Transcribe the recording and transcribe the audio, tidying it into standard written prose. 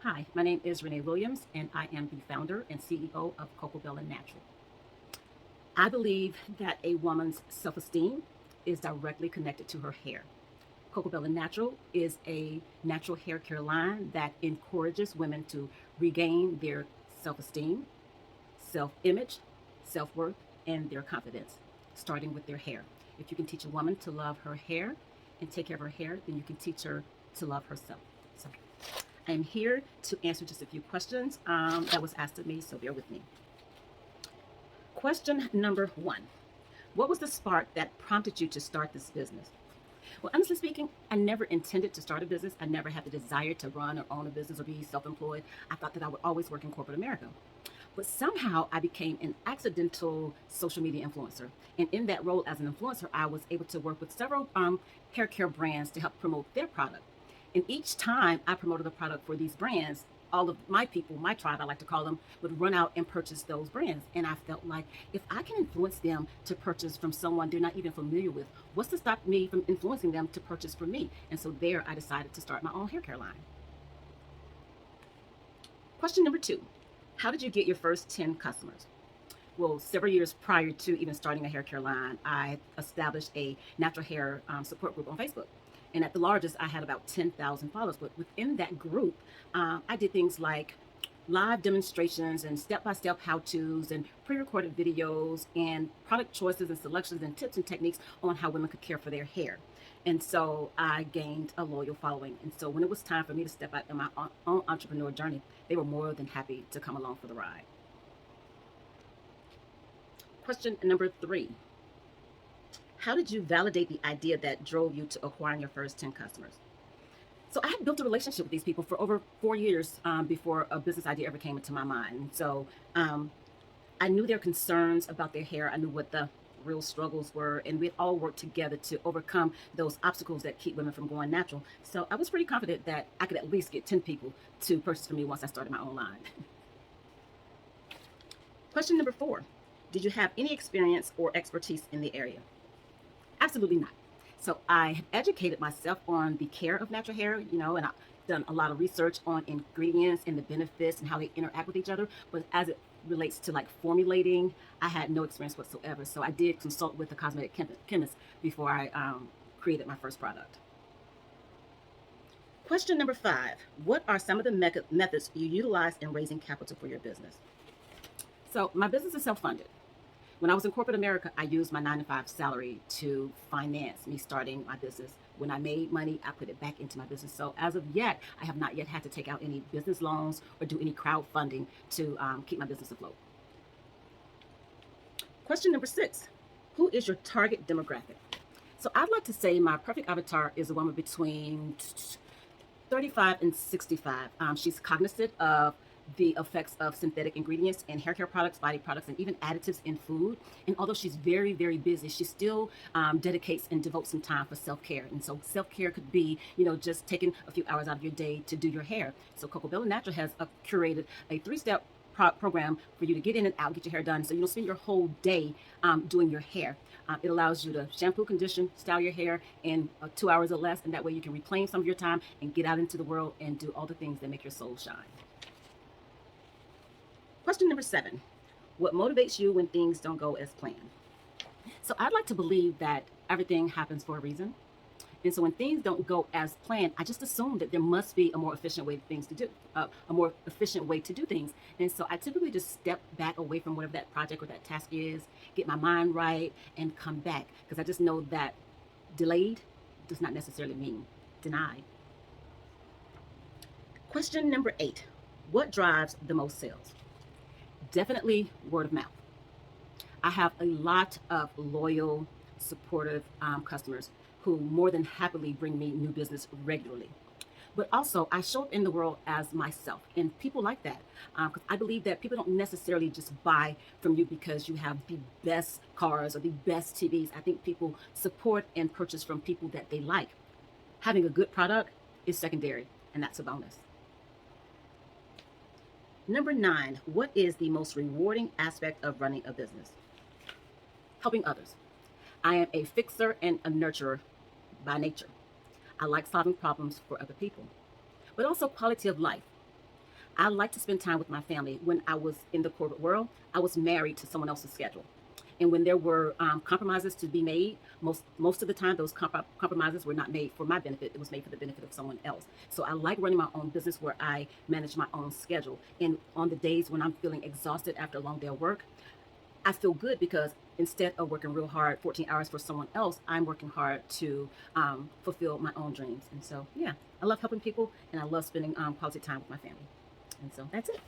Hi, my name is Renae Williams, and I am the founder and CEO of CoCoBella Natural. I believe that a woman's self esteem is directly connected to her hair. CoCoBella Natural is a natural hair care line that encourages women to regain their self esteem, self image, self worth, and their confidence, starting with their hair. If you can teach a woman to love her hair and take care of her hair, then you can teach her to love herself. So I'm here to answer just a few questions that was asked of me, so bear with me. Question number one. What was the spark that prompted you to start this business? Well, honestly speaking, I never intended to start a business. I never had the desire to run or own a business or be self-employed. I thought that I would always work in corporate America. But somehow I became an accidental social media influencer. And in that role as an influencer, I was able to work with several hair care brands to help promote their product. And each time I promoted a product for these brands, all of my people, my tribe, I like to call them, would run out and purchase those brands. And I felt like if I can influence them to purchase from someone they're not even familiar with, what's to stop me from influencing them to purchase from me? And so there I decided to start my own hair care line. Question number two. How did you get your first 10 customers? Well, several years prior to even starting a hair care line, I established a natural hair support group on Facebook. And at the largest, I had about 10,000 followers. But within that group, I did things like live demonstrations and step-by-step how-tos and pre-recorded videos and product choices and selections and tips and techniques on how women could care for their hair. And so I gained a loyal following. And so when it was time for me to step out on my own entrepreneur journey, they were more than happy to come along for the ride. Question number three. How did you validate the idea that drove you to acquiring your first 10 customers? So I had built a relationship with these people for over 4 years before a business idea ever came into my mind. So I knew their concerns about their hair. I knew what the real struggles were, and we'd all worked together to overcome those obstacles that keep women from going natural. So I was pretty confident that I could at least get 10 people to purchase from me once I started my own line. Question number four. Did you have any experience or expertise in the area? Absolutely not. So I have educated myself on the care of natural hair, and I've done a lot of research on ingredients and the benefits and how they interact with each other. But as it relates to like formulating, I had no experience whatsoever. So I did consult with a cosmetic chemist before I created my first product. Question number five. What are some of the methods you utilize in raising capital for your business? So my business is self-funded. When I was in corporate America, I used my 9-to-5 salary to finance me starting my business. When I made money, I put it back into my business. So as of yet, I have not yet had to take out any business loans or do any crowdfunding to keep my business afloat. Question number six. Who is your target demographic? So I'd like to say my perfect avatar is a woman between 35 and 65. She's cognizant of the effects of synthetic ingredients in hair care products, body products, and even additives in food. And although she's very, very busy, she still dedicates and devotes some time for self-care. And so self-care could be, just taking a few hours out of your day to do your hair. So CoCoBella Natural has curated a 3-step program for you to get in and out, get your hair done, so you don't spend your whole day doing your hair. It allows you to shampoo, condition, style your hair in 2 hours or less, and that way you can reclaim some of your time and get out into the world and do all the things that make your soul shine. Question number seven. What motivates you when things don't go as planned? So I'd like to believe that everything happens for a reason. And so when things don't go as planned, I just assume that there must be a more efficient way to do things. And so I typically just step back away from whatever that project or that task is, get my mind right, and come back. Because I just know that delayed does not necessarily mean denied. Question number 8. What drives the most sales? Definitely word of mouth. I have a lot of loyal, supportive customers who more than happily bring me new business regularly. But also, I show up in the world as myself, and people like that because I believe that people don't necessarily just buy from you because you have the best cars or the best TVs. I think people support and purchase from people that they like. Having a good product is secondary, and that's a bonus. Number 9, what is the most rewarding aspect of running a business? Helping others. I am a fixer and a nurturer by nature. I like solving problems for other people, but also quality of life. I like to spend time with my family. When I was in the corporate world, I was married to someone else's schedule. And when there were compromises to be made, most of the time those compromises were not made for my benefit. It was made for the benefit of someone else. So I like running my own business where I manage my own schedule. And on the days when I'm feeling exhausted after a long day of work, I feel good because instead of working real hard 14 hours for someone else, I'm working hard to fulfill my own dreams. And so, yeah, I love helping people and I love spending quality time with my family. And so that's it.